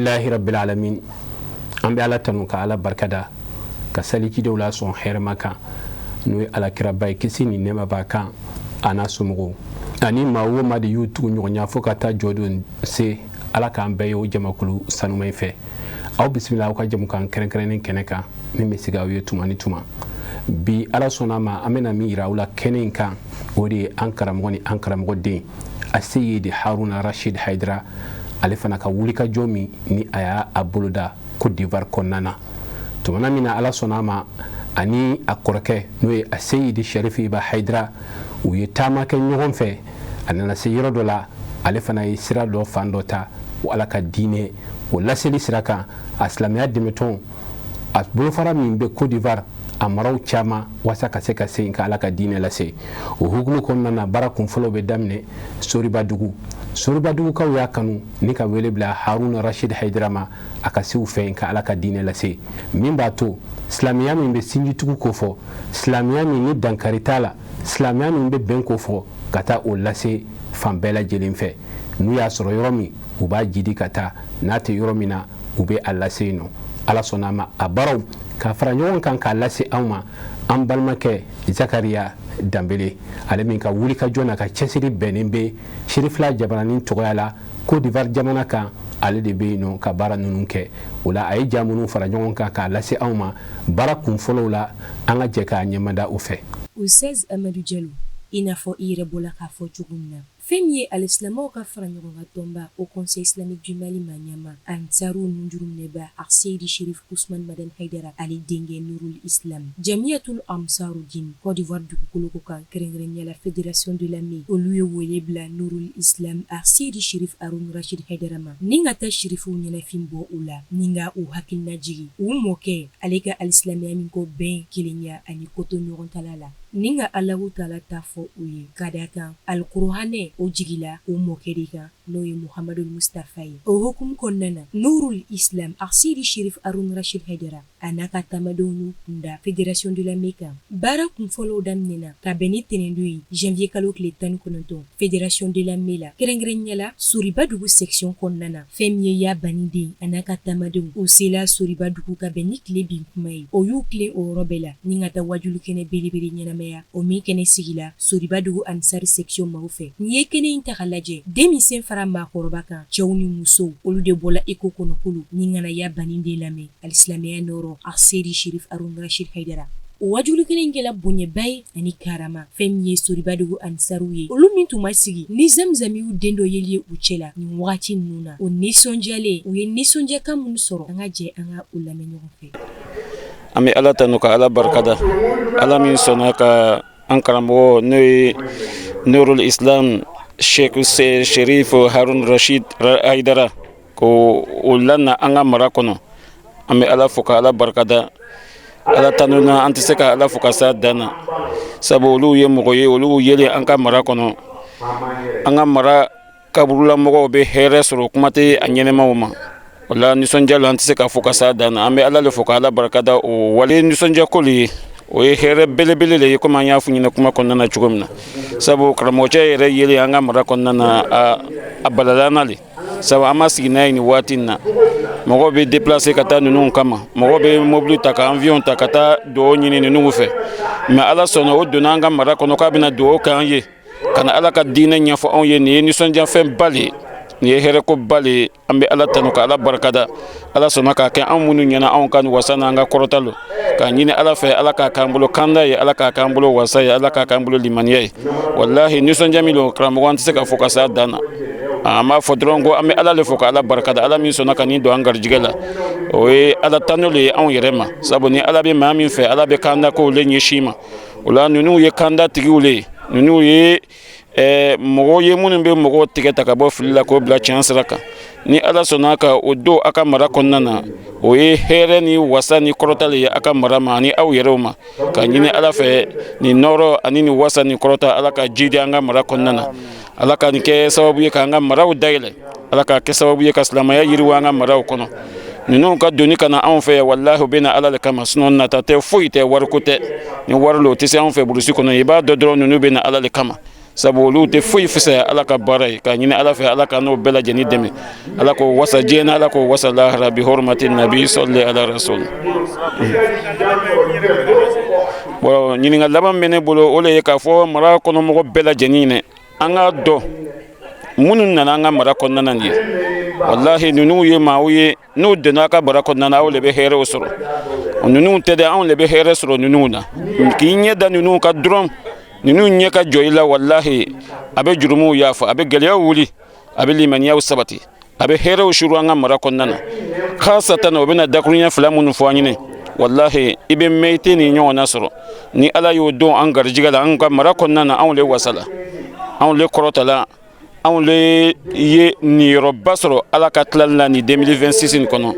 alhamdulillahi rabbil alamin an bi ala tanu ka ala barkada ka saliki dawla son herma kan no ala kirabay kisini nema ba kan ana sumugo ani mawo ma de yutu nyonya foka ta jodon se ala kan bayo jamakulu sanumay fe aw bismillah ka jamu kan keren keneka mimi siga wiyo tumani tuma bi ala sonama amena mi rawla kenen kan wodi ankara moni ankara modde asiyidi haruna rashid haidra ale fana ka wulika jomi ni aya abuluda Côte d'Ivoire konnana tumana mina ala sonama ani akorake noy asiyidi sharif iba haidra uye tama ke nyogon fe anana seyiro dola ale fana yisira do fandota wala ka dine wala seli siraka aslamiya demeton asbulu fara min be Côte d'Ivoire amaraw chama wasa kase kase inka ala ka dine lase o hukumu konnana barakun folo be damne soriba dugu kaw ya kanu ni ka wele bla haruna rashid haidrama akasi u fe inka ala ka dine lase min ba to islamiya min be sinji tugu ko fo islamiya min ni dankaritala islamiya min be ben ko fo kata o lase fambela jelin fe nu ya soro yoromi u ba jidi kata nate yoromina u be alla seno ala sonama abaraw ka fara ɲɔgɔn kan k'a lase anw ma an balimakɛ Zakariya Dambele ale min ka wuli ka jɔn na ka cɛsiri bɛnnen bɛ Sirifila jabaranin tɔgɔya la Côte d'Ivoire jamana kan ale de bɛ yen nɔ ka baara ninnu kɛ o la a ye ja minnu fara ɲɔgɔn kan k'a lase anw ma baara kunfɔlɔw la an ka jɛ k'a ɲɛmada u fɛ. Ustaz Amadou Diallo i n'a fɔ i yɛrɛ bɔra k'a fɔ cogo min na fɛn min ye alisilamɛw ka fara ɲɔgɔn kan tɔnba au conseil islamique du Mali Maniama Ansaru Nujurumneba Seydi Cherif Ousmane Madane Haidara ale denkɛ Nurul Islam Jamiyatul Ansaru Din Côte d'Ivoire dugukolo ko kan kɛrɛnkɛrɛnnenya la fédération de la Mai olu ye wele bila Nurul Islam Seydi Cherif Haruna Rashid Haidara ma ni ka taa Cherifuw ɲɛnafin bɔ u la ni ka u hakilina jigi u mɔkɛ ale ka alisilamɛya min ko bɛn kelenya ani koto ɲɔgɔn tala la ni ka Alahu Taala ta fɔ u ye ka da kan alikuranɛ o jigila o mɔkɛ de kan n'o ye Muhamadu Mustafa ye o hukumu kɔnɔna na Nurul Islam Seydi Cherif Haruna Rashid Haidara a n'a ka taamadenw kunda fédération de la Mai kan baara kunfɔlɔw daminɛna ka bɛn ni tɛnɛndon ye janvier kalo tile 19 fédération de la Mai la kɛrɛnkɛrɛnnenya la Soribadugu section kɔnɔna na fɛn min ye ya baniden a n'a ka taamadenw o sela Soribadugu ka bɛn ni tile bin kuma ye o y'u tilen o yɔrɔ bɛɛ la ni ka taa wajulu kɛnɛ belebele ɲɛnamaya o min kɛnɛ sigila Soribadugu Ansari section maaw fɛ ni ye kɛnɛ in ta ka lajɛ denmisɛn fara maakɔrɔba kan cɛw ni musow olu de bɔla eko kɔnɔ kulu ni ŋana ya baniden lamɛn alisilamɛya nɔrɔ Seydi Cherif Haruna Rashid Haidara o wajulu kelen kɛla bonyeba ye ani karama fɛn min ye Soribadugu Ansaru ye olu min tun ma sigi ni zamzamiw den dɔ yeli ye u cɛla nin wagati ninnu na o nisɔndiyalen u ye nisɔndiyakan minnu sɔrɔ an ka jɛ an ka o lamɛn ɲɔgɔn fɛ. An bɛ ala tanu ka ala barikada ala min sɔnna ka an karamɔgɔ n'o ye Nurul Islam Sheikh Cherif Haruna Rashid Haidara ko o lana an ka mara kɔnɔ an bɛ ala fo ka ala barikada ala tanu na an tɛ se ka ala fo ka s'a dan na sabu olu ye mɔgɔ ye olu yelen an ka mara kɔnɔ an ka mara kaburulamɔgɔw bɛ hɛrɛ sɔrɔ kuma tɛ a ɲɛnɛmaw ma o la nisɔndiyala an tɛ se ka fo ka s'a dan na an bɛ ala le fo ka ala barikada o wale nisɔndiyako le ye o ye hɛrɛ belebele le ye komi an y'a fɔ ɲɛna kuma kɔnɔna na cogo min na sabu karamɔgɔcɛ yɛrɛ yelen an ka mara kɔnɔna na a balalana le sabu an ma sigi n'a ye nin waati in na mɔgɔw bɛ déplacer ka taa ninnu kama mɔgɔw bɛ mobile ta ka avion ta ka taa dugawu ɲini ninnu fɛ mais ala sɔnna o donna an ka mara kɔnɔ k'a bɛna dugawu k'an ye ka na ala ka diinɛ ɲɛfɔ anw ye nin ye nisɔndiyafɛn ba le ye nin ye hɛrɛko ba le ye an bɛ ala tanu ka ala barikada ala sɔnna k'a kɛ anw minnu ɲɛna anw ka nin wasa n'an ka kɔrɔta lo k'a ɲini ala fɛ ala k'a k'an bolo kanda ye ala k'a k'an bolo wasa ye ala k'a k'an bolo limaniya ye walahi nisɔndiya min lo karamɔgɔ an tɛ se ka fɔ ka s'a dan na an b'a fɔ dɔrɔn ko an bɛ ala le fo ka ala barikada ala min sɔnna ka nin don an garijɛgɛ la o ye ala tanu le ye anw yɛrɛ ma sabu ni ala bɛ maa min fɛ ala bɛ kanda kow le ɲɛsin ma o la ninnu ye kanda tigiw le ye ninnu ye mɔgɔw ye minnu bɛ mɔgɔw tigɛ ta ka bɔ fili la k'o bila tiɲɛ sira kan ni ala sɔnna ka o don a ka mara kɔnɔna na o ye hɛrɛ ni wasa ni kɔrɔta le ye a ka mara ma ani aw yɛrɛw ma ka ɲini ala fɛ nin nɔrɔ ani nin wasa ni kɔrɔta ala ka jidi an ka mara kɔnɔna na ala ka nin kɛ sababu ye k'an ka maraw dayɛlɛ ala ka kɛ sababu ye ka silamɛya yiriwa an ka maraw kɔnɔ ninnu ka doni ka na anw fɛ wallahi u bɛ na ala le kama sinon nata tɛ foyi tɛ wariko tɛ ni wari lo o tɛ se anw fɛ burusi kɔnɔ i b'a dɔn dɔrɔn ninnu bɛ na ala le kama sabu olu tɛ foyi fisaya ala ka baara ye k'a ɲini ala fɛ ala ka n'o bɛɛ lajɛlen dɛmɛ ala k'o wasa diɲɛ na ala k'o wasa lahara bi hurmati nabi salli ala rasul bon ɲininka laban bɛ ne bolo o le ye k'a fɔ mara kɔnɔmɔgɔ bɛɛ lajɛlen dɛ an k'a dɔn minnu nana an ka mara kɔnɔna nin ye wallahi ninnu ye maaw ye n'u donna ka mara kɔnɔna aw de bɛ hɛrɛw sɔrɔ ninnu tɛ dɛ anw de bɛ hɛrɛ sɔrɔ ninnu na k'i ɲɛ da ninnu ka dɔrɔn ninnu ɲɛ ka jɔ i la wallahi a bɛ jurumuw yafa a bɛ gɛlɛyaw wuli a bɛ limaniyaw sabati a bɛ hɛrɛw suru an ka mara kɔnɔna na khasatan o bɛna dakuruɲɛ fila minnu fɔ an ɲɛna wallahi i bɛ mɛn i tɛ nin ɲɔgɔn na sɔrɔ ni ala y'o don an garijɛgɛ la an ka mara kɔnɔna na anw de wasala anw de kɔrɔtala anw le ye niyɔrɔba sɔrɔ ala ka tilali la ni 2026 in kɔnɔ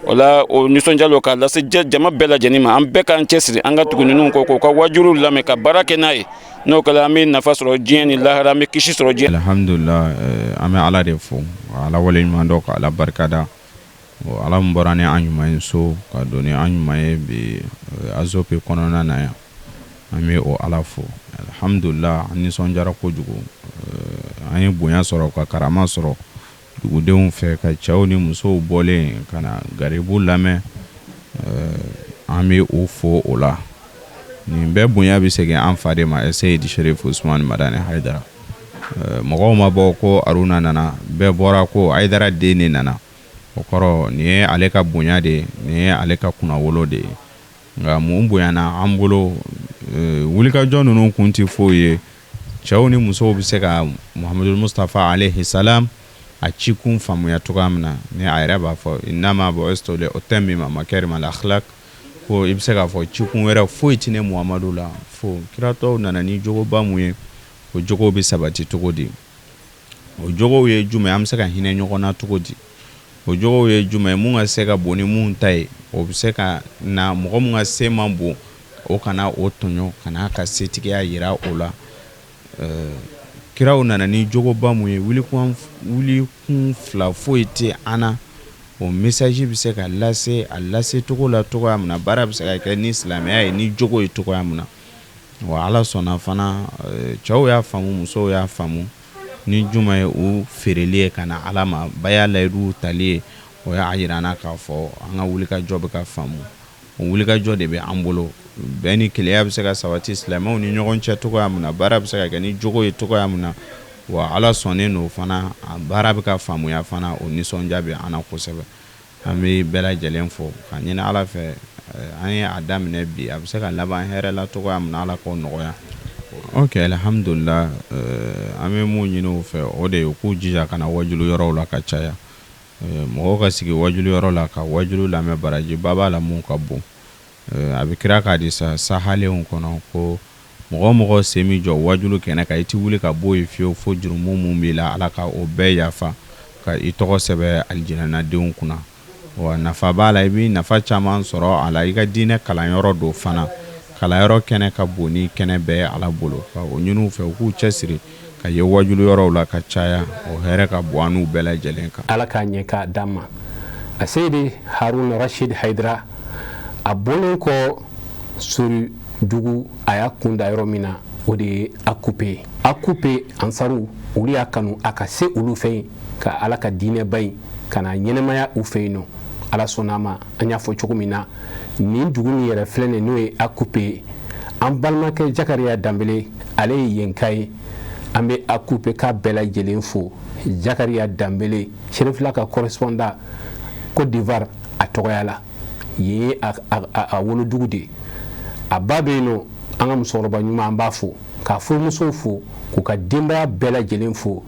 wala o nisɔndiyalo k'a lase jama bɛɛ lajɛlen ma an bɛɛ k'an cɛsiri an ka tugu ninnu kɔ k'u ka wajuruw lamɛn ka baara kɛ n'a ye n'o kɛla an bɛ nafa sɔrɔ diɲɛ ni lahara an bɛ kisi sɔrɔ diɲɛ. alhamdulillah an bɛ ala de fo ala waleɲuman dɔ k'ala barikada ala min bɔra ni an ɲuman ye so ka don ni an ɲuman ye bi azope kɔnɔna na yan an bɛ o ala fo alhamdulillah an nisɔndiyara kojugu an ye bonya sɔrɔ ka karama sɔrɔ dugudenw fɛ ka cɛw ni musow bɔlen ka na garibu lamɛn an bɛ o fo o la nin bɛɛ bonya bɛ segin an fa de ma Seydi Sherif Usmani Madani Haidara mɔgɔw ma bɔ ko Aruna nana bɛɛ bɔra ko Haidara den de nana o kɔrɔ nin ye ale ka bonya de ye nin ye ale ka kunnawolo de ye nka mun bonyana an bolo wulikajɔ ninnu kun tɛ foyi ye cɛw ni musow bɛ se ka Muhamadu Mustafa alayhi salam a cikun faamuya cogoya min na ni a yɛrɛ b'a fɔ innama bu'istu li utammima makarima al-akhlaq ko i bɛ se k'a fɔ cikun wɛrɛ foyi tɛ ne Muhamadu la fo kiratɔw nana ni jogoba mun ye o jogow bɛ sabati cogo di o jogow ye jumɛn an bɛ se ka hinɛ ɲɔgɔn na cogo di o jogow ye jumɛn mun ka se ka bon ni mun ta ye o bɛ se ka na mɔgɔ mun ka se man bon o kana o tɔɲɔ kana ka setigiya yira o la kiraw nana ni jogoba mun ye wulikun fila foyi tɛ an na o message bɛ se ka lase a lase cogo la cogoya min na baara bɛ se ka kɛ ni silamɛya ye ni jogo ye cogoya min na wa ala sɔnna fana cɛw y'a faamu musow y'a faamu ni juma ye o feereli ye ka na ala ma baya layidu tali ye o y'a yira an na k'a fɔ an ka wulikajɔ bɛ ka faamu o wulikajɔ de bɛ an bolo bɛɛ ni keleya bɛ se ka sabati silamɛw ni ɲɔgɔn cɛ cogoya min na baara bɛ se ka kɛ ni jogo ye cogoya min na wa ala sɔnnen no fana a baara bɛ ka faamuya fana o nisɔndiya bɛ an na kosɛbɛ an bɛ bɛɛ lajɛlen fɔ ka ɲini ala fɛ an ye a daminɛ bi a bɛ se ka laban hɛrɛ la cogoya min na ala k'o nɔgɔya. Ok alhamdulillah an bɛ mun ɲini o fɛ o de ye k'u jija ka na wajulu yɔrɔw la ka caya mɔgɔw ka sigi wajulu yɔrɔ la ka wajulu lamɛn baraji ba b'a la mun ka bon a bɛ kira k'a di sa sahalenw kɔnɔ ko mɔgɔ sen mi jɔ wajulu kɛnɛ kan i ti wuli ka bɔ yen fiyewu fo jurumu mun b'i la ala ka o bɛɛ yafa ka i tɔgɔ sɛbɛn alijinɛnadenw kunna wa nafa b'a la i bɛ nafa caman sɔrɔ a la i ka diinɛ kalanyɔrɔ do fana kalanyɔrɔ kɛnɛ ka bon ni kɛnɛ bɛɛ ye ala bolo ka o ɲini u fɛ u k'u cɛsiri ka ye wajulu yɔrɔw la ka caya o hɛrɛ ka bon an n'u bɛɛ lajɛlen kan ala k'a ɲɛ k'a d'an ma a Seydi Haruna Rashid Haidara a bɔlen kɔ sori dugu a y'a kunda yɔrɔ min na o de ye akupe ansaru olu y'a kanu a ka se olu fɛ yen ka ala ka diinɛba in ka na ɲɛnɛmaya u fɛ yen nɔ ala sɔnna a ma an y'a fɔ cogo min na nin dugu min yɛrɛ filɛ nin n'o ye akupe ye an balimakɛ Jakariya Danbele ale ye yenka ye an bɛ akupe k'a bɛɛ lajɛlen fo Jakariya Danbele Sherifila ka correspondant Côte d'Ivoire a tɔgɔya la yen ye a wolodugu de a ba bɛ yen nɔ an ka musokɔrɔba ɲuman an b'a fo k'a furumusow fo k'u ka denbaya bɛɛ lajɛlen fo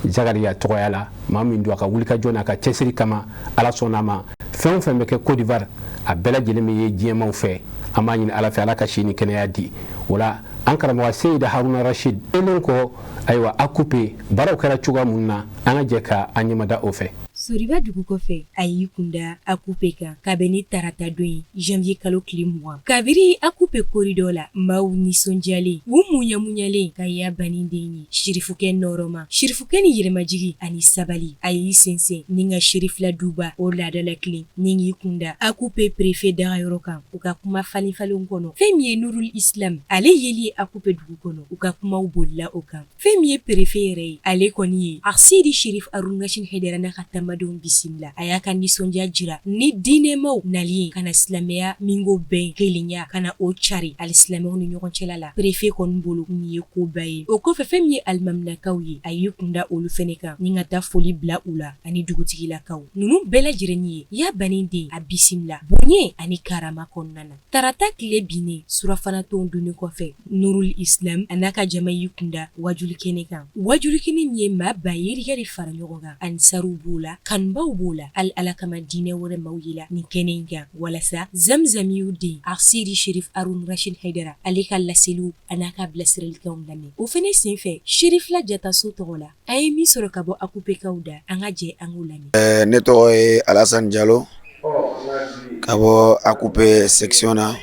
Jakariya tɔgɔya la maa min don a ka wulikajɔ n'a ka cɛsiri kama ala sɔnna a ma fɛn o fɛn bɛ kɛ Côte d'Ivoire a bɛɛ lajɛlen bɛ ye diɲɛmaw fɛ an b'a ɲini ala fɛ ala ka si ni kɛnɛya di o la an karamɔgɔ Seydi Haruna Rashid elen kɔ ayiwa akupe baaraw kɛra cogoya mun na an ka jɛ ka an ɲɛmada o fɛ. Soriba dugu kɔfɛ a y'i kunda akupe kan kabini tarata don ye janvier kalo tile 20 kabiri akupe koridor la maaw nisɔndiyalen u munyamunyalen ka ya baniden ye shirifukɛ nɔrɔma shirifukɛ ni yɛrɛmajigi ani sabali a y'i sensɛn ni ka shirifila duba o laadala kilen ni k'i kunda akupe préfet dagayɔrɔ kan u ka kuma falenfalenw kɔnɔ fɛn min ye Nurul Islam ale yeli akupe dugu kɔnɔ u ka kumaw bolila o kan fɛn min ye préfet yɛrɛ ye ale kɔni ye Arsidi Sherif Harun Rashid Haidara n'a ka tamadenw bisimila a y'a ka nisɔndiya jira ni diinɛmaw nali kana silamɛya mingo bɛn kelenya kana o cari alisilamɛw ni ɲɔgɔn cɛla la préfet kɔni bolo nin ye koba ye o kɔfɛ fɛn min ye alimaminakaw ye a y'i kunda olu fɛnɛ kan ni ka taa foli bila u la ani dugutigilakaw ninnu bɛɛ lajɛlen ye ya baniden a bisimila bonɲɛ ani karama kɔnɔna na tarata tile binnen surafana tɔn dunni kɔfɛ Nurul Islam a n'a ka jama y'i kunda wajuli kɛnɛ kan wajuli kɛnɛ min ye maa ba yerika de fara ɲɔgɔn kan ansaruw b'o la kanubaw b'o la ala kama diinɛ wɛrɛ maaw ye la nin kɛnɛ in kan walasa zamzamiw den Arsidi Sherif Harun Rashid Haidara ale ka laseliw a n'a ka bilasiralikanw lamɛn o fɛnɛ senfɛ Sherifila Jataso tɔgɔ la a ye min sɔrɔ ka bɔ akupekaw da an ka jɛ an k'o lamɛn. Ne tɔgɔ ye Alassane Diallo ka bɔ akupe section na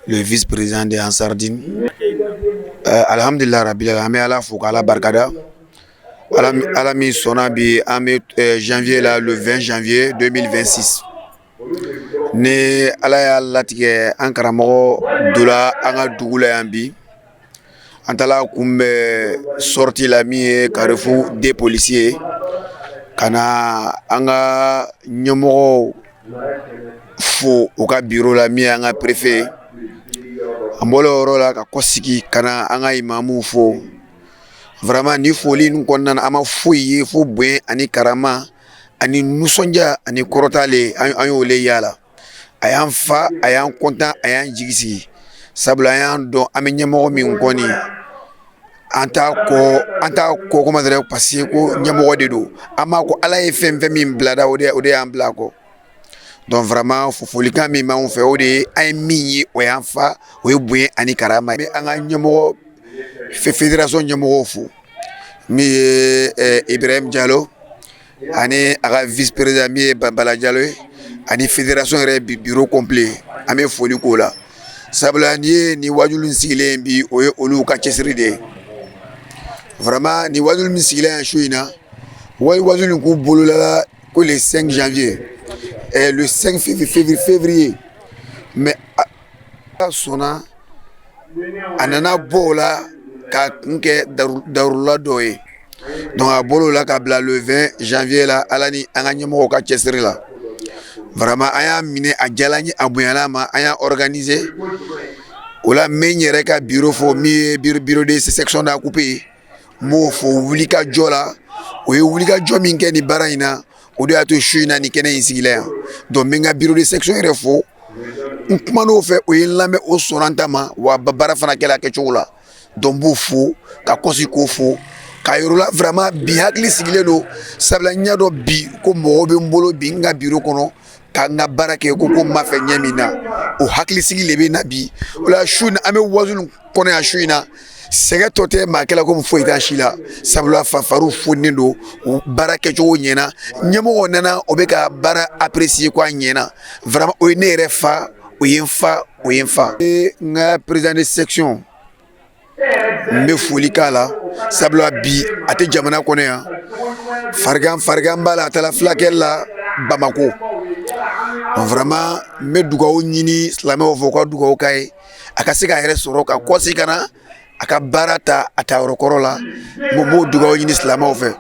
le vice-président de Ansardine. Alhamdulillah rabbil alamin, an bɛ Ala fo k'Ala barikada. Ala min sɔnna bi an bɛ janvier la le 20 janvier 2026 ni Ala y'a latigɛ an karamɔgɔ dola an ka dugu la yan bi an taala kunbɛ sortie la min ye Carrefour des policiers ka na an ka ɲɛmɔgɔw fo u ka bureau la min ye an ka préfet an bɔra o yɔrɔ la ka kɔsigi ka na an ka imamuw fo. Vraiment ni foli nun kɔnɔna na an ma foyi ye fo bonya ani karama ani nusɔndiya ani kɔrɔtale an y'ole yala a y'an fa a y'an kontan a y'an jigi sigi sabula an y'an dɔn an bɛ ɲɛmɔgɔ min kɔni an t'a kɔ comment dire parce que ko ɲɛmɔgɔ de don an b'a ko Ala ye fɛn fɛn min bilada o de y'an bila kɔ. Donc vraiment folikan min b'anw fɛ o de ye an ye min ye o y'an fa o ye bonya ani karama ye an ka ɲɛmɔgɔ fédération ɲɛmɔgɔw fo min ye Ibrahim Diallo ani a ka vice président min ye Bala Diallo ye ani fédération yɛrɛ bureau complet an bɛ foli k'o la sabula ni ye nin wajulu sigilen bi o ye olu ka cɛsiri de ye vraiment nin wajulu min sigilen yan su in na wajulu k'u bolola ko le 5 janvier le 5 février mais a sɔnna a nana bɔ o la ka kun kɛ darula dɔ ye donc a bɔr'o la ka bila le 20 janvier la Ala ni an ka ɲɛmɔgɔw ka cɛsiri la vraiment an y'a minɛ a diyala n ye a bonyala ma an y'a organiser o la n bɛ n yɛrɛ ka bureau fo min ye bureau de section de Akupe ye n b'o fo wulikajɔ la o ye wulikajɔ min kɛ nin baara in na o de y'a to su in na nin kɛnɛ in sigila yan donc n bɛ n ka bureau de section yɛrɛ fo n kuman'o fɛ o ye n lamɛn o sɔnna n ta ma wa baara fana kɛla kɛcogo la donc n b'o fo ka kɔsi k'o fo k'a yɔrɔ la vraiment bi hakili sigilen don sabula n y'a dɔn bi ko mɔgɔw bɛ n bolo bi n ka bureau kɔnɔ ka n ka baara kɛ ko n ma fɛ ɲɛ min na o hakili sigi de bɛ na bi o la su in an bɛ wazulu kɔnɔ yan su in na sɛgɛ tɔ tɛ maa kɛla komi foyi t'a si la sabula fafariw foninen don o baara kɛcogo ɲɛna ɲɛmɔgɔ nana o bɛ ka baara apprécier ko a ɲɛna vraiment o ye ne yɛrɛ fa o ye n fa o ye n fa. N ka président de section n bɛ foli k'a la sabula bi a tɛ jamana kɔnɔ yan farigan b'a la a taara fulakɛ la Bamako vraiment n bɛ dugawu ɲini silamɛw fɛ u ka dugawu k'a ye a ka se k'a yɛrɛ sɔrɔ ka kɔsi ka na a ka baara ta a ta yɔrɔ kɔrɔ la n b'o dugawu ɲini silamɛw fɛ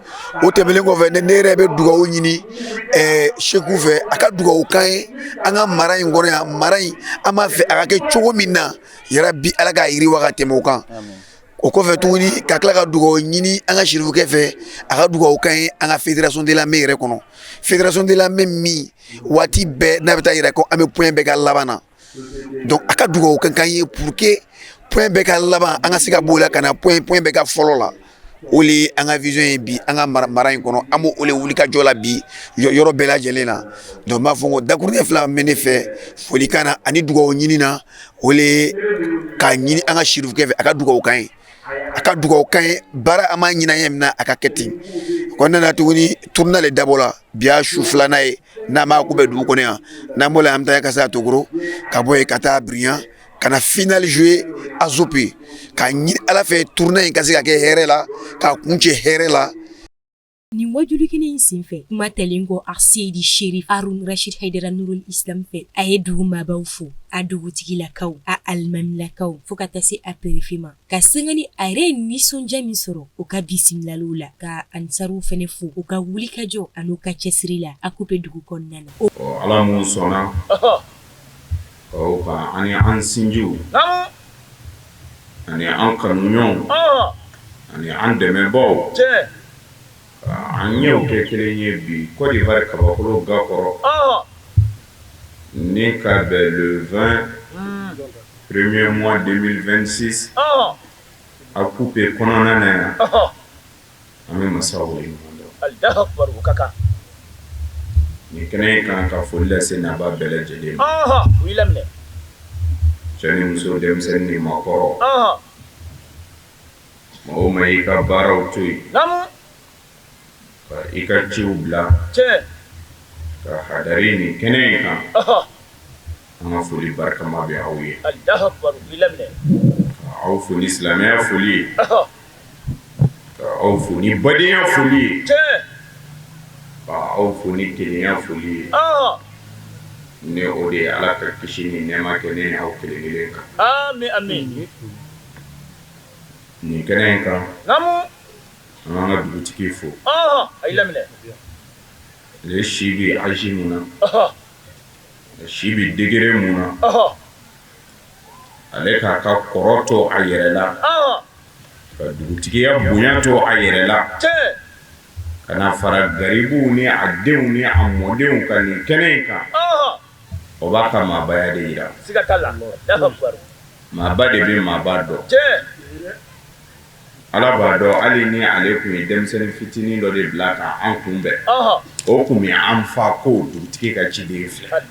o tɛmɛnen kɔfɛ ne yɛrɛ bɛ dugawu ɲini seku fɛ a ka dugawu k'an ye an ka mara in kɔnɔ yan mara in an b'a fɛ a ka kɛ cogo min na yarabi Ala k'a yiriwa ka tɛmɛ o kan o kɔfɛ tuguni ka tila ka dugawu ɲini an ka sirifukɛ fɛ a ka dugawu k'an ye an ka fédération de l'armée yɛrɛ kɔnɔ fédération de l'armée min waati bɛɛ n'a bɛ taa yira ko an bɛ point bɛɛ ka laban na donc a ka dugawu k'an ye pour que point bɛɛ ka laban an ka se ka b'o la ka na point bɛɛ ka fɔlɔ la o le ye an ka vision ye bi an ka mara in kɔnɔ an b'o le wuli ka jɔ la bi yɔrɔ bɛɛ lajɛlen na donc n b'a fɔ ko dakuruɲɛ fila bɛ ne fɛ folikan na ani dugawu ɲini na o le ye k'a ɲini an ka sirifukɛ fɛ a ka dugawu k'an ye a ka dugawu k'an ye baara an b'a ɲini an ye min na a ka kɛ ten kɔnɔna tuguni tournal le dabɔla biya su filanan ye n'a ma k'u bɛ dugu kɔnɔ yan n'an bɔra an bɛ taa ka se Togoro ka bɔ yen ka taa Biriyan ka na final jouer Azope ka ɲini Ala fɛ tournoi in ka se ka kɛ hɛrɛ la ka kuncɛ hɛrɛ la. Nin wajulu kelen in senfɛ kuma tɛlen kɔ Seydi Cherif Harun Rashid Haidara Nurul Islam fɛ a ye dugu maabaw fo a dugutigilakaw a alimamilakaw fo ka taa se a perefe ma ka sanga ni a yɛrɛ ye nisɔndiya min sɔrɔ u ka bisimilaliw la ka ansaruw fɛnɛ fo u ka wulikajɔ an'u ka cɛsiri la a coupe dugu kɔnɔna na. Ala mun sɔnna ka ani an sinjiw ani an kanuɲɔgɔnw ani an dɛmɛbaaw an ɲɛw kɛ kelen ye bi Côte d'Ivoire kabakolo gakɔrɔ ni ka bɛn le 20 premier mois 2026 a coupe kɔnɔna na yan an bɛ masa wale ɲɔgɔn ni kɛnɛ in kan ka foli lase naba bɛɛ lajɛlen ma cɛ ni muso denmisɛnnin ni maakɔrɔ mɔgɔw ma i ka baaraw to yen ka i ka ciw bila ka hadari ni kɛnɛ in kan an ka foli barikama bɛ aw ye ka aw fo ni silamɛya foli ye ka aw fo ni badenya foli ye ka aw fo ni kelenya foli ye ne o de ye Ala ka kisi ni nɛɛma kɛ ne ni aw kelen kelen kan. Amin. Nin kɛnɛ in kan an ka dugutigi fo ale si bɛ âge mun na si bɛ degré mun na ale k'a ka kɔrɔ to a yɛrɛ la ka dugutigiya bonya to a yɛrɛ la ka na fara garibuw ni a denw ni a mɔdenw kan nin kɛnɛ in kan o b'a ka maabaya de yira maaba de bɛ maaba dɔn Ala b'a dɔn hali ni ale kun ye denmisɛnnin fitinin dɔ de bila ka an kunbɛn o kun ye an fa ko dugutigi ka ciden filɛ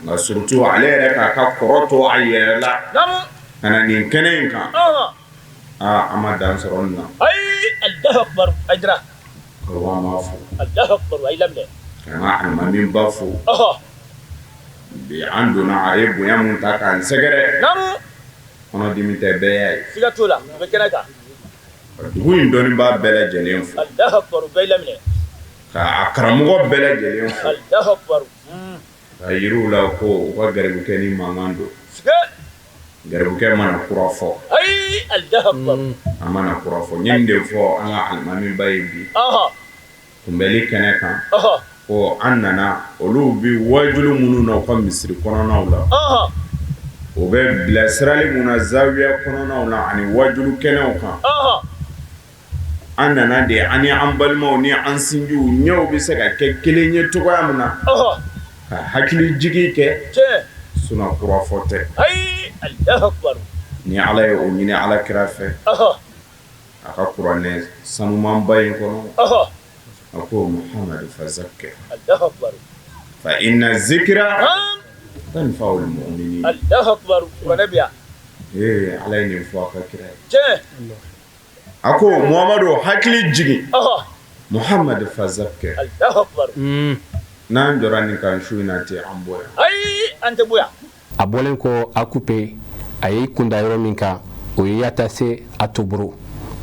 nka surtout ale yɛrɛ k'a ka kɔrɔ to a yɛrɛ la ka na nin kɛnɛ in kan an ma dan sɔrɔ nin na karamɔgɔ an b'a fo ka n ka alimamiba fo bi an donna a ye bonya mun ta k'an sɛgɛrɛ kɔnɔdimi tɛ bɛɛ y'a ye ka dugu in dɔnnibaa bɛɛ lajɛlen fo ka a karamɔgɔ bɛɛ lajɛlen fo ka yiriw la ko u ka garibukɛ ni mankan don garibukɛ mana kura fɔ an mana kura fɔ ɲɛ de fɔ an ka alimamiba ye bi kunbɛli kɛnɛ kan ko an nana olu bi wajulu minnu na u ka misiri kɔnɔnaw la o bɛ bilasirali mun na zawiya kɔnɔnaw na ani wajulu kɛnɛw kan an nana de an ni an balimaw ni an sinjiw ɲɛw bɛ se ka kɛ kelen ye cogoya min na ka hakili jigi kɛ sinon kura fɔ tɛ ni Ala ye o ɲini Ala kira fɛ a ka kuranɛ sanumanba in kɔnɔ a ko Muhamadu fazakir fa inna zikra tanfa'ul mu'minin Ala ye nin fɔ a ka kira ye a ko Muhamadu hakili jigi Muhamadu fazakir n'an jɔra nin kan su in na ten an bɔ yan an tɛ bɔ yan a bɔlen kɔ a coupe a ye kunda yɔrɔ min kan o ye yata se a Toboro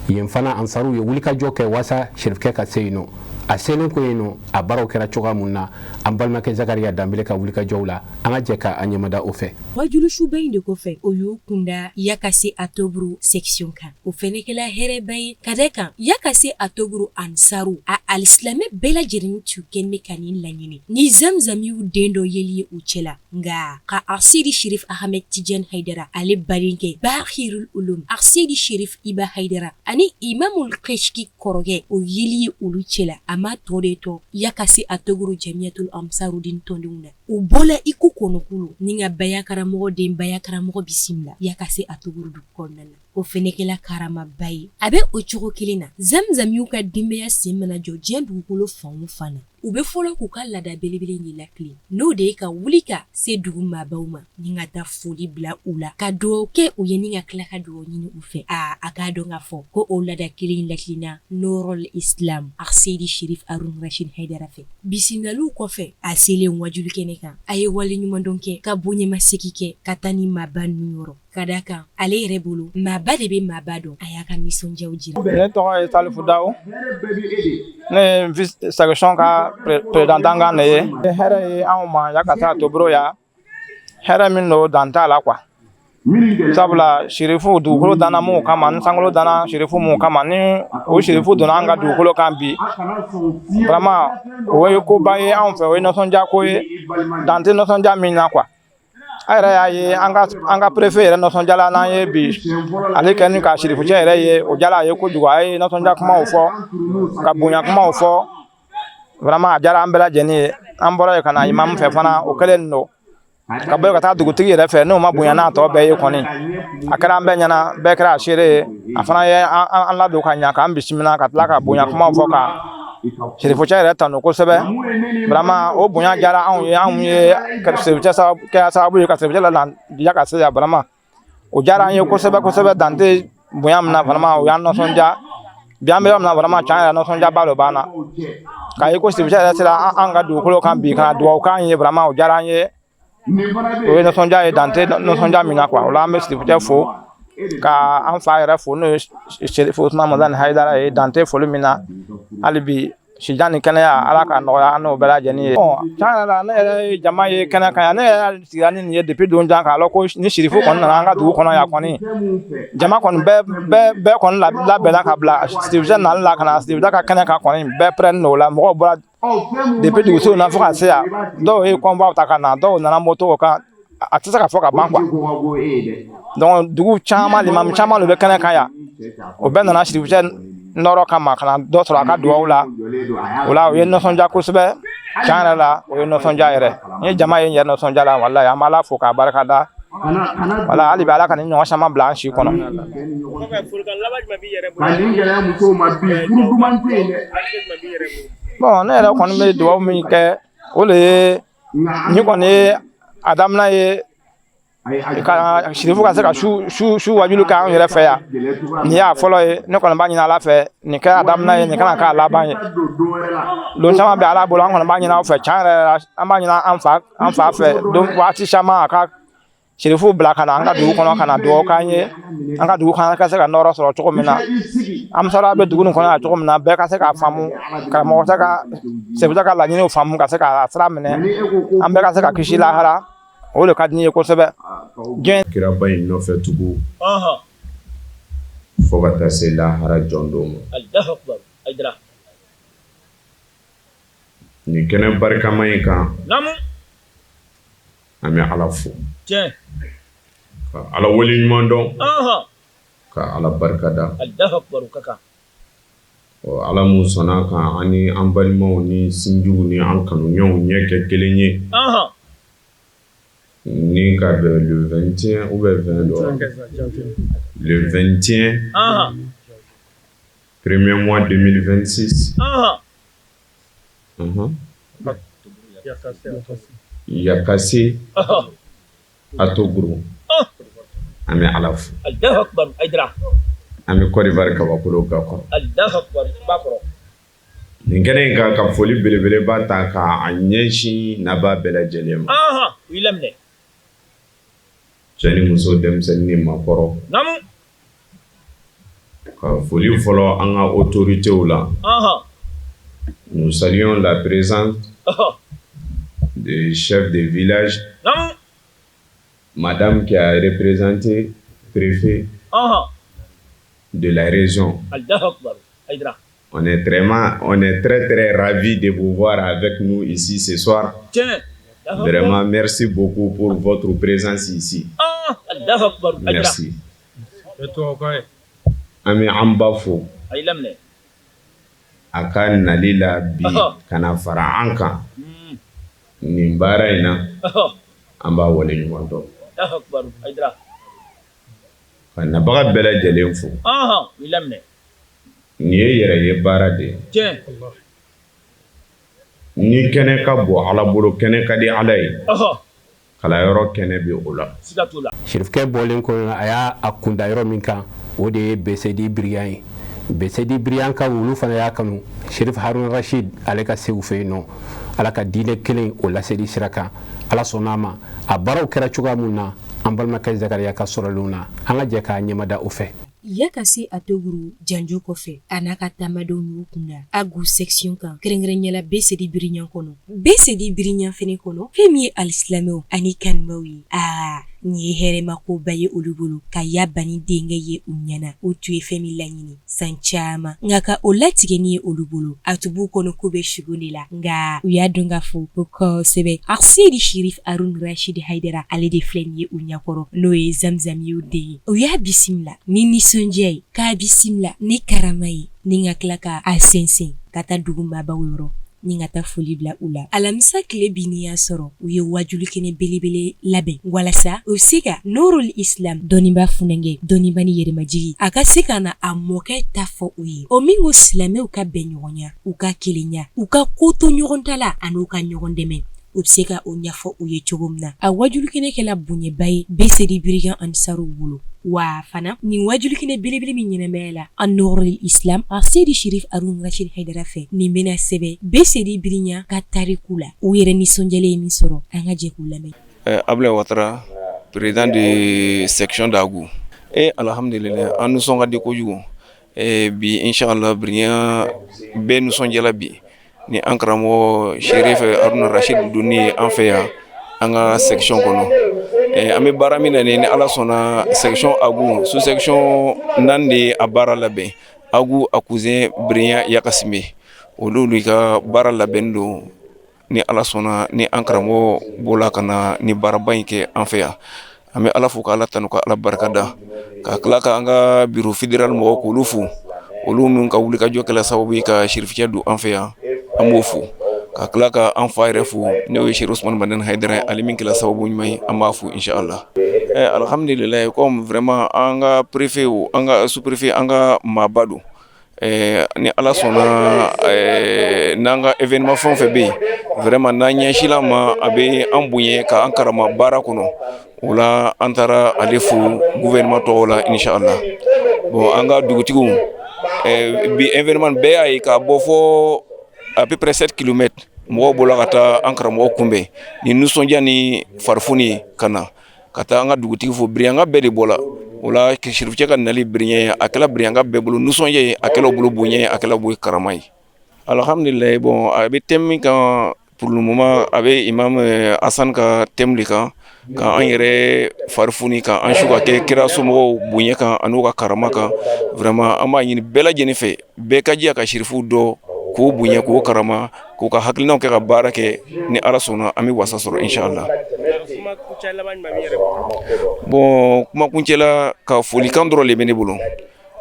yen fana ansaruw ye wulikajɔ kɛ wasa Cherifkɛ ka se yen nɔ a selen ko yen nɔ a baaraw kɛra cogoya mun na an balimakɛ Zakariya Danbele ka wulikajɔw la an ka jɛ ka an ɲɛmada o fɛ wajulu suba in de kɔfɛ o y'u kunda Yakase a Toboro section kan o fɛnɛ kɛla hɛrɛba ye ka da kan Yakase a Toboro ansaru a alisilamɛ bɛɛ lajɛlen tun kɛlen bɛ ka nin laɲini ni zamzamiw den dɔ yeli ye u cɛla nka ka Seydi Cherif Ahmed Tidiane Haidara ale balinkɛ Bahirul Ulum Seydi Cherif Iba Haidara ani Imamul Keshki kɔrɔkɛ o yeli ye olu cɛla a ma tɔ de tɔ Yakase a Toboro Jamiyatul Ansarudin tɔndenw na u bɔla i ko kɔnɔkulu ni ka baya karamɔgɔ den baya karamɔgɔ bisimila ya ka se a tugurudu kɔnɔna na o fɛnɛ kɛla karamaba ye a bɛ o cogo kelen na Zamzam y'u ka denbaya sen mana jɔ diɲɛ dugukolo fan o fan na u bɛ fɔlɔ k'u ka laada belebele ɲɛ lakile n'o de ye ka wuli ka se dugu maabaw ma ni ka taa foli bila u la ka dugawu kɛ u ye ni ka tila ka dugawu ɲini u fɛ a k'a dɔn k'a fɔ ko o laada kelen lakilina Nurul Islam Seydi Sherif Harun Rashid Haidara fɛ bisimilaliw kɔfɛ a selen wajuli kɛnɛ kan a ye wale ɲumandɔn kɛ ka bonɲɛmasegi kɛ ka taa ni maaba ninnu yɔrɔ ka d'a kan ale yɛrɛ bolo maaba de bɛ maaba dɔn a y'a ka nisɔndiyaw jira. Ne tɔgɔ ye Salifu Dawu ne ye vice section ka président dangan de ye hɛrɛ ye anw ma ya ka taa Toboro ya hɛrɛ min don dan t'a la quoi sabula Sherifu dugukolo danna mun kama ni sankolo danna Sherifu mun kama ni o Sherifu donna an ka dugukolo kan bi vraiment o ye koba ye anw fɛ o ye nisɔndiya ko ye dan tɛ nisɔndiya min na quoi a yɛrɛ y'a ye an ka préfet yɛrɛ nisɔndiyala n'an ye bi ale kɛ ni ka Sherifucɛ yɛrɛ ye o jala a ye kojugu a ye nisɔndiya kumaw fɔ ka bonya kumaw fɔ vraiment a diyara an bɛɛ lajɛlen ye an bɔra yen ka na imam fɛ fana o kɛlen don ka bɔ ka taa dugutigi yɛrɛ fɛ n'o ma bonya n'a tɔ bɛɛ ye kɔni a kɛra an bɛɛ ɲɛna bɛɛ kɛra a seere ye a fana ye an ladon ka ɲa k'an bisimila ka tila ka bonya kumaw fɔ ka Sherifucɛ yɛrɛ tanu kosɛbɛ vraiment o bonya diyara anw ye Sherifucɛ kɛra sababu ye ka Sherifucɛ ladiya ka se yan vraiment o diyara an ye kosɛbɛ kosɛbɛ dan tɛ bonya min na vraiment o y'an nisɔndiya bi an bɛ yɔrɔ min na vraiment tiɲɛ yɛrɛ nisɔndiyaba de b'an na k'a ye ko Sherifucɛ yɛrɛ sera an ka dugukolo kan bi ka na dugawu k'an ye vraiment o diyara an ye o ye nisɔndiya ye dan tɛ nisɔndiya min na quoi o la an bɛ Sherifucɛ fo ka an fa yɛrɛ fo n'o ye Sherifu Usman Mazani Haidara ye dan tɛ foli min na hali bi sijan ni kɛnɛya Ala ka nɔgɔya an n'o bɛɛ lajɛlen ye tiɲɛ yɛrɛ la ne yɛrɛ ye jama ye kɛnɛ kan yan ne yɛrɛ sigira ni nin ye depuis don jan k'a lɔn ko ni Sherifu kɔni nana an ka dugu kɔnɔ yan kɔni jama kɔni bɛɛ kɔni labɛnna ka bila Sherifucɛ nali la ka na Sherifucɛ ka kɛnɛ kan kɔni bɛɛ pɛrɛnnen don o la mɔgɔw bɔra depuis dugusow na fo ka se yan dɔw ye convoi ta ka na dɔw nana moto kan a tɛ se ka fɔ ka ban quoi donc dugu caman limamu caman de bɛ kɛnɛ kan yan o bɛɛ nana Sherifucɛ nɔrɔ kama ka na dɔ sɔrɔ a ka dugawu la o la o ye nisɔndiya kosɛbɛ tiɲɛ yɛrɛ la o ye nisɔndiya yɛrɛ n ye jama ye n yɛrɛ nisɔndiya la walahi an bɛ Ala fo k'a barikada wala hali bi Ala ka ni ɲɔgɔn caman bila an si kɔnɔ. Bon ne yɛrɛ kɔni bɛ dugawu min kɛ o de ye ni kɔni ye a daminɛ ye ka Sherifu ka se ka su wajulu kɛ an yɛrɛ fɛ yan nin y'a fɔlɔ ye ne kɔni b'a ɲini Ala fɛ nin kɛra a daminɛ ye nin kana k'a laban ye don caman bɛ Ala bolo an kɔni b'a ɲini aw fɛ tiɲɛ yɛrɛ la an b'a ɲini an fa fɛ don waati caman a ka Sherifu bila ka na an ka dugu kɔnɔ ka na dugawu k'an ye an ka dugu kɔnɔ ka se ka nɔrɔ sɔrɔ cogo min na an sɔrɔ bɛ dugu nin kɔnɔ yan cogo min na bɛɛ ka se k'a faamu karamɔgɔ tɛ ka Sherifucɛ ka laɲiniw faamu ka se k'a sira minɛ an bɛɛ ka se ka kisi lahara o de ka di n ye kosɛbɛ kiraba in nɔfɛ tugu fo ka taa se lahara jɔn dɔw ma nin kɛnɛ barikama in kan an bɛ Ala fo ka Ala wale ɲuman dɔn ka Ala barikada Ala mun sɔnna kan an ni an balimaw ni sinjiw ni an kanuɲɔgɔnw ɲɛ kɛ kelen ye ni ka bɛn le 21 ou bien 20 le 21 premier mois 2026 Yakase Atoguru an bɛ Ala fo an bɛ Côte d'Ivoire kabakolo gakɔrɔ nin kɛnɛ in kan ka foli belebeleba ta ka a ɲɛsin naba bɛɛ lajɛlen ma cɛ ni muso denmisɛnnin ni maakɔrɔ ka foli fɔlɔ an ka autorités la nous saluons la présence des chefs de village madame qui a représenté préfet de la région. On est très ravis de vous voir avec nous ici ce soir. Vraiment, merci beaucoup pour votre présence ici. Merci. Ami Ambafo. Aka nali la bi kana fara an kan nin baara in na an b'a waleɲuman dɔn ka nabaga bɛɛ lajɛlen fo nin ye yɛrɛ ye baara de ye ni kɛnɛ ka bɔ Ala bolo kɛnɛ ka di Ala ye kalayɔrɔ kɛnɛ bɛ o la Sherifkɛ bɔlen kɔnɔ a y'a kunda yɔrɔ min kan o de ye Besedi Biriyan ye Besedi Biriyan ka wulu fana y'a kanu Sherif Harun Rashid ale ka se u fɛ yen nɔ Ala ka diinɛ kelen o laseli sira kan Ala sɔnn'a ma a baaraw kɛra cogoya mun na an balimakɛ Zakariya ka sɔrɔlenw na an ka jɛ k'a ɲɛmada o fɛ Yakasi Atoguru janjo kɔfɛ a n'a ka taamadenw y'u kunda Agu section kan kɛrɛnkɛrɛnyala Besedi Biriyan kɔnɔ Besedi Biriyan fɛnɛ kɔnɔ fɛn min ye alisilamɛw ani kanubaw ye nin ye hɛrɛmakoba ye olu bolo ka ya bani denkɛ ye u ɲɛna o tun ye fɛn min laɲini san caman nka ka o latigɛni ye olu bolo a tun b'u kɔnɔ ko bɛ sugo de la nka u y'a dɔn k'a fɔ ko kosɛbɛ Arsedi Sherif Harun Rashid Haidara ale de filɛ nin ye u ɲɛkɔrɔ n'o ye Zamzam ye o den ye u y'a bisimila ni nisɔndiya ye k'a bisimila ni karama ye ni ka tila ka a sɛnsɛn ka taa dugumaabaw yɔrɔ ni ka taa foli bila u la alamisa tile bin y'a sɔrɔ u ye wajuli kɛnɛ belebele labɛn walasa u se ka Nurul Islam dɔnniba funɛnkɛ dɔnniba ni yɛrɛmajigi a ka se ka na a mɔkɛ ta fɔ u ye o min ko silamɛw ka bɛn ɲɔgɔnya u ka kelenya u ka ko to ɲɔgɔn ta la ani u ka ɲɔgɔn dɛmɛ u bɛ se ka o ɲɛfɔ u ye cogo min na a wajuli kɛnɛ kɛla bonyeba ye Besedi Biriyan Ansaru bolo wa fana nin wajuli kɛnɛ belebele min ɲɛnamaya la an Nurul Islam Arsedi Sherif Harun Rashid Haidara fɛ nin bɛna sɛbɛn Besedi Biriyan ka tariku la u yɛrɛ nisɔndiyalen ye min sɔrɔ an ka jɛ k'u lamɛn Ablaye Ouattara président de section d'Agu alhamdulillah an nisɔn ka di kojugu bi inshallah Biriyan bɛɛ nisɔndiyala bi ni an karamɔgɔ Sherif Harun Rashid donni an fɛ yan an ka section kɔnɔ an bɛ baara min na ni Ala sɔnna section Agu sous section 4 de a baara labɛn Agu a cousin Biriyan Yakasime olu ka baara labɛn don ni Ala sɔnna ni an karamɔgɔ bɔla ka na ni baaraba in kɛ an fɛ yan an bɛ Ala fo ka Ala tanu ka Ala barikada ka tila ka an ka bureau fédéral mɔgɔw k'olu fo olu min ka wulikajɔ kɛla sababu ye ka Sherifiya don an fɛ yan an b'o fo ka tila ka an fa yɛrɛ fo n'o ye Sheikh Ousmane Bandani Haidara ale min kɛla sababu ɲuman ye an b'a fo inshallah alhamdulillah comme vraiment an ka préfet an ka sous-préfet an ka maaba don ni Ala sɔnna n'an ka événement fɛn o fɛn bɛ yen vraiment n'an ɲɛsila ma a bɛ an bonya ka an karama baara kɔnɔ o la an taara ale fo gouvernement tɔgɔ la inshallah bon an ka dugutigiw bi événement bɛɛ y'a ye k'a bɔ fɔ à peu près 7 km mɔgɔw bɔra ka taa an karamɔgɔ kunbɛn ni nisɔndiya ni farifoni ka na ka taa an ka dugutigi fo Biriyanka bɛɛ de bɔra o la Sherifiya ka nali Biriyan a kɛla Biriyanka bɛɛ bolo nisɔndiya ye a kɛla bolo bonya ye a kɛla bo karama ye alhamdulillah bon a bɛ thème min kan pour le moment a bɛ imam Hassan ka thème de kan ka an yɛrɛ farifoni kan an su ka kɛ kira somɔgɔw bonya kan an'u ka karama kan vraiment an b'a ɲini bɛɛ lajɛlen fɛ bɛɛ ka jɛ ka Sherifu dɔ k'o bonya k'o karama k'o ka hakilinaw kɛ ka baara kɛ ni Ala sɔnna an bɛ wasa sɔrɔ inshallah bon kumakuncɛ la ka folikan dɔrɔn de bɛ ne bolo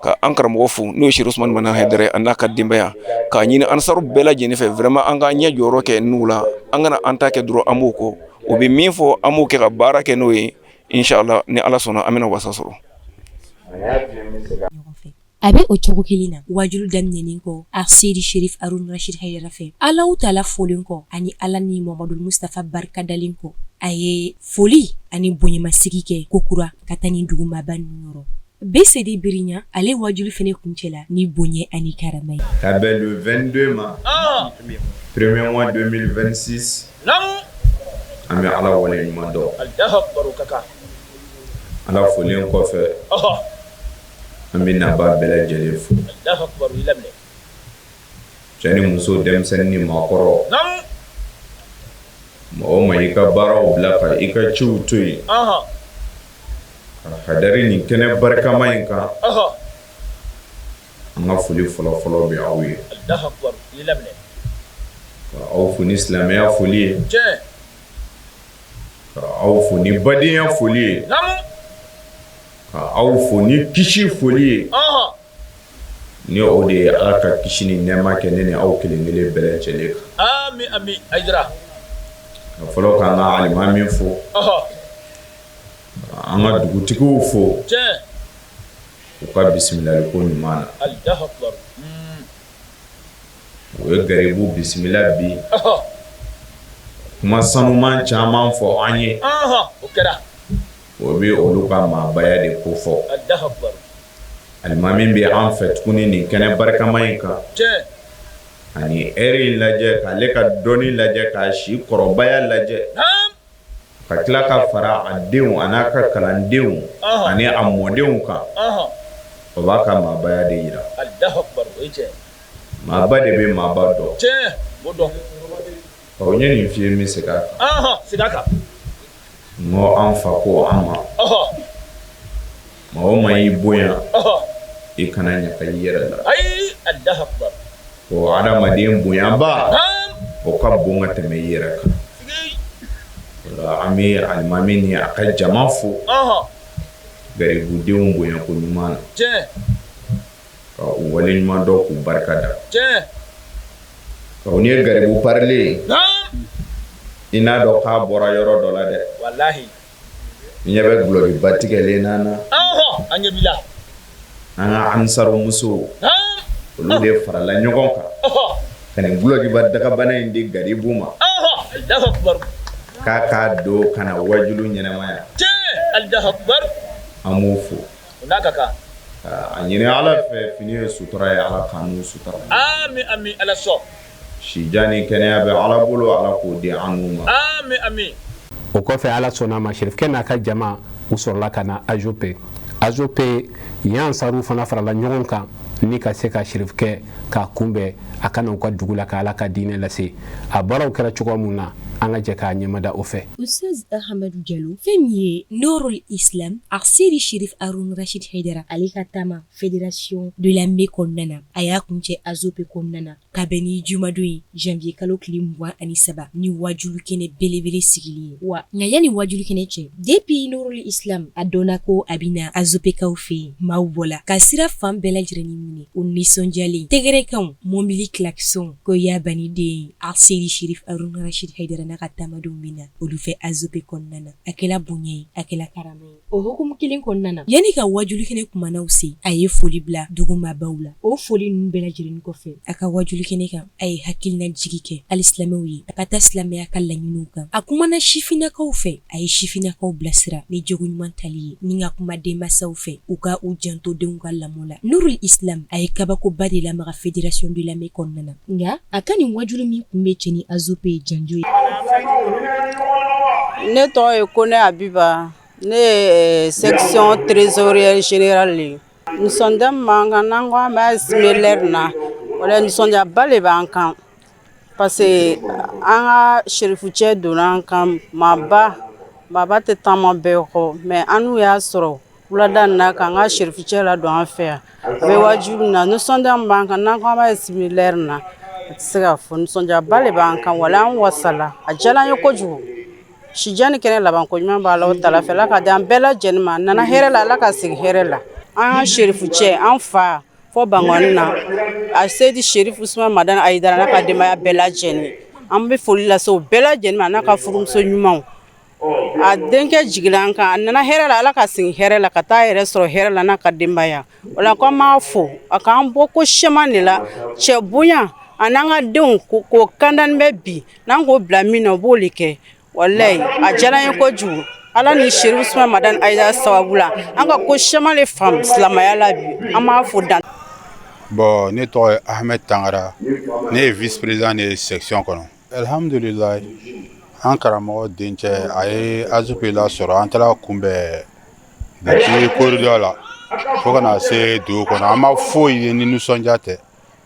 ka an karamɔgɔ fo n'o ye Sheikh Ousmane Bandani Haidara a n'a ka denbaya k'a ɲini Ansaru bɛɛ lajɛlen fɛ vraiment an ka ɲɛ jɔyɔrɔ kɛ n'u la an kana an ta kɛ dɔrɔn an b'o kɔ o bɛ min fɔ an b'o kɛ ka baara kɛ n'o ye inshallah ni Ala sɔnna an bɛna wasa sɔrɔ a bɛ o cogo kelen na wajulu daminɛnen kɔ Arsedi Sherif Harun Rashid Haidara fɛ Alahu Taala folen kɔ ani Ala ni Muhamadu Mustafa barikadalen kɔ a ye foli ani bonyamasigi kɛ kokura ka taa ni dugumaba ninnu yɔrɔ Besedi Biriyan ale wajulu fɛnɛ kuncɛla ni bonya ani karama ye ka bɛn le 22 mars premier mois 2026 an bɛ Ala waleɲuman dɔn Ala folen kɔfɛ an bɛ naba bɛɛ lajɛlen fo cɛ ni muso denmisɛnnin ni maakɔrɔ mɔgɔ ma i ka baaraw bila ka i ka ciw to yen ka hadari nin kɛnɛ barikama in kan an ka foli fɔlɔfɔlɔ bɛ aw ye ka aw fo ni silamɛya foli ye ka aw fo ni badenya foli ye ka aw fo ni kisi foli ye ni o de ye Ala ka kisi ni nɛɛma kɛ ne ni aw kelen kelen bɛɛ lajɛlen kan amin amin ajira fɔlɔ k'an ka alimami fo an ka dugutigiw fo u ka bisimilali ko ɲuman na o ye garibu bisimila bi kuma sanuman caman fɔ an ye o bɛ olu ka maabaya de ko fɔ alimami bɛ an fɛ tuguni nin kɛnɛ barikama in kan ani ɛri lajɛ k'ale ka dɔnni lajɛ k'a si kɔrɔbaya lajɛ ka tila ka fara a denw a n'a ka kalandenw ani a mɔdenw kan o b'a ka maabaya de yira maaba de bɛ maaba dɔn o ye nin f'i ye n bɛ segin a kan n ko an fa ko an ma maa o maa y'i bonya i kana ɲaga i yɛrɛ la o adamaden bonyaba o ka bon ka tɛmɛ i yɛrɛ kan an bɛ alimami ni a ka jama fo garibudenw bonya ko ɲuman na ka u wale ɲuman dɔn k'u barika da ni ye garibu parilen i n'a dɔn k'a bɔra yɔrɔ dɔ la dɛ n ɲɛ bɛ gulokiba tigɛlen na an ka ansaru musow olu de farala ɲɔgɔn kan ka nin gulokiba dagabana in di garibu ma k'a k'a don ka na wajulu ɲɛnamaya an b'o fo a ɲini ala fɛ fini ye sutura ye ala k'an n'u sutura sija ni kɛnɛya bɛ ala bolo ala k'o di an n'u ma o kɔfɛ ala sɔnna ma Sherifkɛ n'a ka jama u sɔrɔla ka na ajope yan ansaru fana farala ɲɔgɔn kan ni ka se ka Sherifkɛ k'a kunbɛn a kana u ka dugu la ka ala ka diinɛ lase a baaraw kɛra cogoya mun na an ka jɛ k'a ɲɛmada o fɛ. Ustaz Ahmadu Jalo fɛn min ye Nurul Islam a seri Sherif Harun Rashid Haidara ale ka taama Fédération de l'armée kɔnɔna na a y'a kuncɛ azope kɔnɔna na ka bɛn ni jumadon ye janvier kalo tile 23 ni wajulu kɛnɛ belebele sigili ye wa nka yanni wajulu kɛnɛ cɛ depuis Nurul Islam a dɔnna ko a bɛna azopekaw fɛ yen maaw bɔla ka sira fan bɛɛ lajɛlen minɛ o nisɔndiyalen tɛgɛrɛkanw mobili klaxon ko y'a bani den a seri Sherif Harun Rashid Haidara n'a ka taamadenw min na olu fɛ azope kɔnɔna na a kɛla bonya ye a kɛla karama ye o hukumu kelen kɔnɔna na yanni ka wajulu kɛnɛ kumanaw se a ye foli bila dugumaabaw la o foli ninnu bɛɛ lajɛlen kɔfɛ a ka wajulu kɛnɛ kan a ye hakilina jigi kɛ alisilamaw ye a ka taa silamɛya ka laɲiniw kan a kumana sifinnakaw fɛ a ye sifinnakaw bilasira ni jogo ɲuman tali ye ni ka kuma denmasaw fɛ u ka u janto denw ka lamɔ la Nurul Islam a ye kabakoba de lamaga Fédération de l'armée kɔnɔna na nka a ka nin wajulu min kun bɛ cɛ ni azope ye janjo ye ne tɔgɔ ye Kone Abiba ne ye section trésorière générale ye nisɔndiya min b'an kan n'an ko an b'a similaire na wala nisɔndiyaba de b'an kan parce que an ka sherifucɛ donna an kan maaba tɛ taama bɛɛ kɔ mais an n'u y'a sɔrɔ wulada nin na k'an ka sherifucɛ ladon an fɛ yan a bɛ wajibi na nisɔndiya min b'an kan n'an ko an b'a similaire na a tɛ se ka fɔ nisɔndiyaba de b'an kan wala an wasala a diyara an ye kojugu sijani kɛnɛ laban ko ɲuman b'a la o tala fɛ ala ka di an bɛɛ lajɛlen ma a nana hɛrɛ la ala ka segin hɛrɛ la an ka sherifucɛ an fa fɔ bangɔni na a seydi Sherif Usman Madani Haidara n'a ka denbaya bɛɛ lajɛlen an bɛ foli lase o bɛɛ lajɛlen ma n'a ka furumuso ɲumanw a denkɛ jigila an kan a nana hɛrɛ la ala ka segin hɛrɛ la ka taa yɛrɛ sɔrɔ hɛrɛ la n'a ka denbaya wala ko an b'a fɔ a k'an bɔ ko sɛman de la cɛ bonya a n'an ka denw k'o kandani bɛ bi n'an k'o bila min na o b'o de kɛ wallahi a diyara an ye kojugu ala ni Sherif Usman Madani Haidara sababu la an ka ko sɛman de faamu silamɛya la bi an b'a fɔ dan. Bon, ne tɔgɔ ye Ahmed Tangara ne ye vice président de section kɔnɔ alhamdulillah an karamɔgɔ dencɛ a ye azope lasɔrɔ an taara kunbɛn depuis corridor la fo kana se dugu kɔnɔ an ma foyi ye ni nisɔndiya tɛ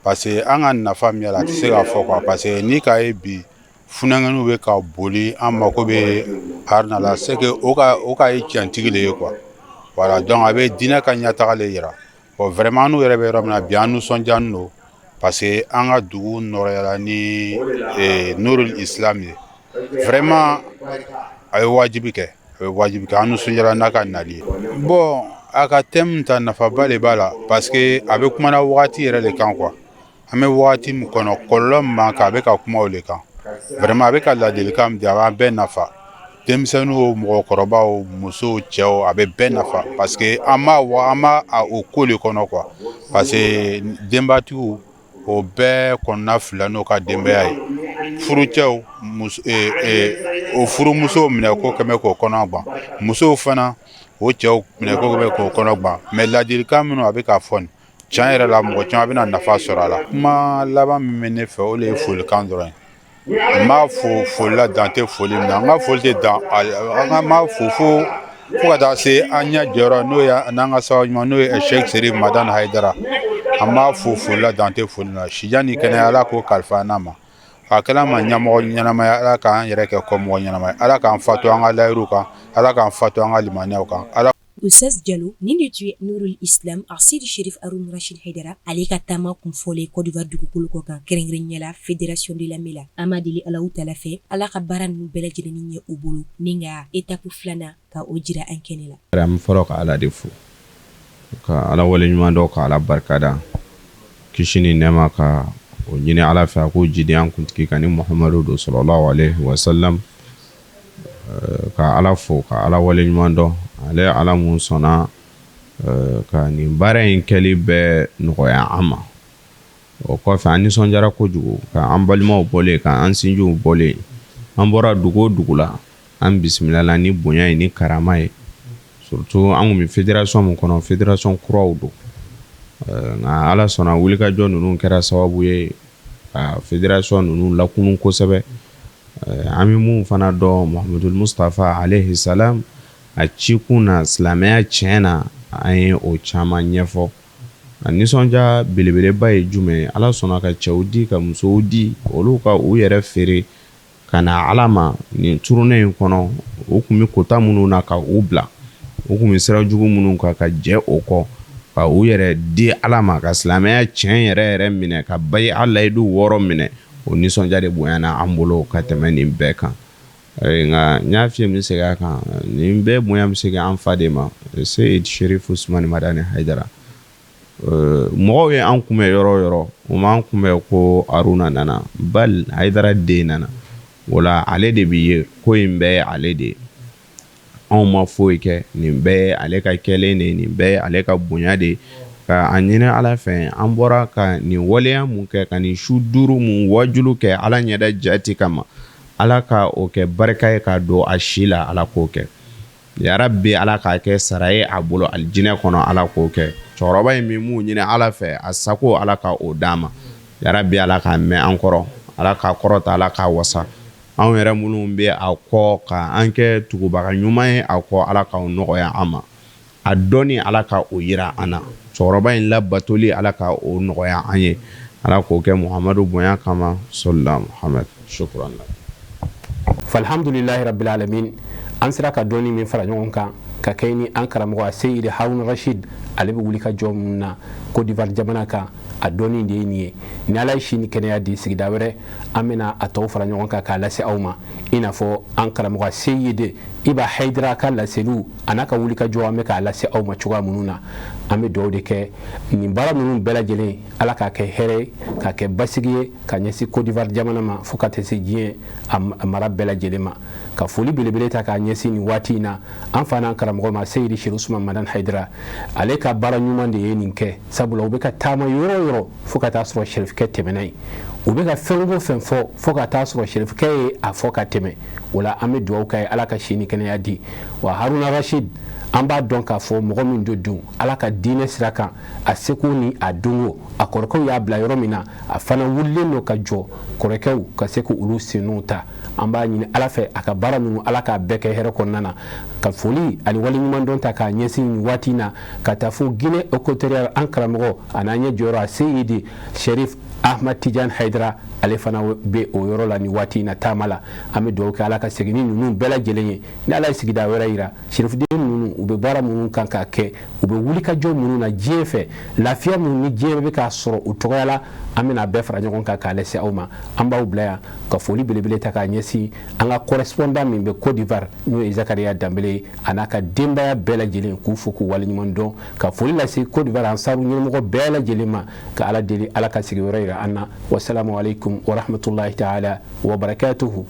parce que an ka nafa min y'a la a tɛ se ka fɔ quoi parce que ni k'a ye bi funanŋɛniw bɛ ka boli an mako bɛ haruna la c'est que o ka ye tiɲɛtigi de ye quoi voilà donc a bɛ diinɛ ka ɲɛtaga le yira bon vraiment n'u yɛrɛ bɛ yɔrɔ min na bi an nisɔndiyalen don parce que an ka dugu nɔrɔyara ni Nurul Islam ye vraiment a ye wajibi kɛ an nisɔndiyara n'a ka nali ye bon a ka thème ta nafaba de b'a la parce que a bɛ kumana wagati yɛrɛ de kan quoi an bɛ wagati min kɔnɔ kɔlɔlɔ min b'an kan a bɛ ka kuma o de kan vraiment a bɛ ka ladilikan min di a b'an bɛɛ nafa denmisɛnninw o mɔgɔkɔrɔbaw o musow cɛw a bɛ bɛɛ nafa parce que an ma o ko le kɔnɔ quoi parce que denbatigiw o bɛɛ kɔnɔna fila n'o ka denbaya ye furucɛw o furumusow minɛ ko kɛmɛ k'o kɔnɔ gan musow fana o cɛw minɛ ko kɛmɛ k'o kɔnɔ gan mais ladilikan minnu a bɛ k'a fɔ nin tiɲɛ yɛrɛ la mɔgɔ caman bɛna nafa sɔrɔ a la kuma laban min bɛ ne fɛ o de ye folikan dɔrɔn ye n b'a fo foli la dan tɛ foli min na n ka foli tɛ dan an b'a fo fo ka taa se an ɲɛ jɔyɔrɔ n'o ye n'an ka sababu ɲuman n'o ye Sheikh Sherif Madani Haidara an b'a fo foli la dan tɛ foli la sijan ni kɛnɛya Ala k'o kalifa an ma a kɛla ma ɲɛmɔgɔ ɲɛnamaya Ala k'an yɛrɛ kɛ kɔmɔgɔ ɲɛnama ye Ala k'an fatu an ka layiru kan Ala k'an fatu an ka limaniyaw kan Ala Oustaz Diallo nin de tun ye Nurul Islam Seydi Cherif Harouna Rachid Haidara ale ka taama kunfɔlen Côte d'Ivoire dugukolo kɔ kan kɛrɛnkɛrɛnnenya la Fédération de l'armée la an b'a deli Alahu Taala fɛ Ala ka baara ninnu bɛɛ lajɛlen ɲɛ u bolo ni ka étape filanan ka o jira an kɛnɛ la. An fɔlɔ ka Ala de fo ka Ala waleɲuman dɔn ka Ala barikada kisi ni nɛɛma ka o ɲini Ala fɛ a k'o jidi an kuntigi kan ni Muhamadu don sallallahu alaihi wasallam ka Ala fo ka Ala waleɲuman dɔn ale Ala mun sɔnna ka nin baara in kɛli bɛɛ nɔgɔya an ma o kɔfɛ an nisɔndiyara kojugu ka an balimaw bɔlen ka an sinjiw bɔlen an bɔra dugu o dugu la an bisimilala ni bonya ye ni karama ye surtout an kun bɛ fédération mun kɔnɔ fédération kuraw don nka Ala sɔnna wulikajɔ ninnu kɛra sababu ye ka fédération ninnu lakunu kosɛbɛ an bɛ mun fana dɔn Muhammadul Mustafa alayhi salam a ci kun na silamɛya tiɲɛ na an ye o caman ɲɛfɔ a nisɔndiya belebeleba ye jumɛn ye Ala sɔnna ka cɛw di ka musow di olu ka u yɛrɛ feere ka na Ala ma nin turunen in kɔnɔ u kun bɛ kota minnu na ka u bila u kun bɛ sira jugu minnu kan ka jɛ o kɔ ka u yɛrɛ di Ala ma ka silamɛya tiɲɛ yɛrɛ minɛ ka bayi Ala layidu 6 minɛ o nisɔndiya de bonyana an bolo ka tɛmɛ nin bɛɛ kan nka n y'a f'i ye n bɛ segin a kan nin bɛɛ bonya bɛ segin an fa de ma Seydi Cherif Ousmane Madani Haidara mɔgɔw ye an kunbɛn yɔrɔ o yɔrɔ u m'an kunbɛn ko Haruna nana bal Haidara den nana o la ale de bɛ ye ko in bɛɛ ye ale de ye anw ma foyi kɛ nin bɛɛ ye ale ka kɛlen de ye nin bɛɛ ye ale ka bonya de ye ka a ɲini Ala fɛ an bɔra ka nin waleya mun kɛ ka nin su 5 mun wajulu kɛ Ala ɲɛda jati kama Ala ka o kɛ barika ye ka don a si la Ala k'o kɛ ya Rabbi Ala k'a kɛ sara ye a bolo alijinɛ kɔnɔ Ala k'o kɛ cɛkɔrɔba in min mun ɲini Ala fɛ a sago Ala ka o d'a ma ya Rabbi Ala k'a mɛn an kɔrɔ Ala k'a kɔrɔta Ala k'a wasa anw yɛrɛ minnu bɛ a kɔ ka an kɛ tugubaga ɲuman ye a kɔ Ala k'o nɔgɔya an ma a dɔnni Ala ka o yira an na cɛkɔrɔba in labatoli Ala ka o nɔgɔya an ye Ala k'o kɛ Muhamadu bonya kama sallallahu Muhammad shukran falhamdulillahi rabbil alamin an sera ka dɔɔni min fara ɲɔgɔn kan ka kɛ ni an karamɔgɔ Seydi Harouna Rachid ale bɛ wuli ka jɔ mun na Côte d'Ivoire jamana kan a dɔɔni de ye nin ye ni Ala ye si ni kɛnɛya di sigida wɛrɛ an bɛna a tɔw fara ɲɔgɔn kan k'a lase aw ma i n'a fɔ an karamɔgɔ Seydi Iba Haidara ka laseliw a n'a ka wuli ka jɔ an bɛ k'a lase aw ma cogoya minnu na an bɛ dugawu de kɛ nin baara ninnu bɛɛ lajɛlen Ala k'a kɛ hɛrɛ k'a kɛ basigi ye ka ɲɛsin Côte d'Ivoire jamana ma fo ka taa se diɲɛ a mara bɛɛ lajɛlen ma ka foli belebele ta k'a ɲɛsin nin waati in na an fa n'an karamɔgɔ ma Seydi Cherif Ousmane Madani Haidara ale ka baara ɲuman de ye nin kɛ sabula u bɛ ka taama yɔrɔ o yɔrɔ fo ka taa sɔrɔ Cherifkɛ tɛmɛna yen u bɛ ka fɛn o fɛn fɔ fo ka taa sɔrɔ Cherifkɛ ye a fɔ ka tɛmɛ o la an bɛ dugawu k'a ye Ala ka si ni kɛnɛya di wa Harouna Rachid an b'a dɔn k'a fɔ mɔgɔ min do dun Ala ka diinɛ sira kan a seko ni a dongo a kɔrɔkɛw y'a bila yɔrɔ min na a fana wulilen don ka jɔ kɔrɔkɛw ka se k'olu senw ta an b'a ɲini Ala fɛ a ka baara ninnu Ala k'a bɛɛ kɛ hɛrɛ kɔnɔna na ka foli ani waleɲuman dɔn ta k'a ɲɛsin nin waati in na ka taa fo Guinée équatoriale an karamɔgɔ a n'an ɲɛ jɔyɔrɔ a Seydi Cherif Ahmad Tidiane Haidara ale fana bɛ o yɔrɔ la nin waati in na taama la an bɛ dugawu kɛ Ala ka segin ni ninnu bɛɛ lajɛlen ye ni Ala ye sigida wɛrɛ yira Cherifden ninnu u bɛ baara minnu kan k'a kɛ u bɛ wulikajɔ minnu na diɲɛ fɛ lafiya minnu ni diɲɛ bɛ k'a sɔrɔ u tɔgɔya la an bɛna bɛɛ fara ɲɔgɔn kan k'a lase aw ma an b'aw bila yan ka foli belebele ta k'a ɲɛsin an ka correspondant min bɛ Côte d'Ivoire n'o ye Zakariya Danbele a n'a ka denbaya bɛɛ lajɛlen k'u fo k'u waleɲuman dɔn ka foli lase Côte d'Ivoire ansaru ɲɛmɔgɔ bɛɛ lajɛlen ma ka Ala deli Ala ka sigi wɛrɛ yira yira an na wasalamu alaikum wa rahmatullahi ta'ala wa barakatuhu.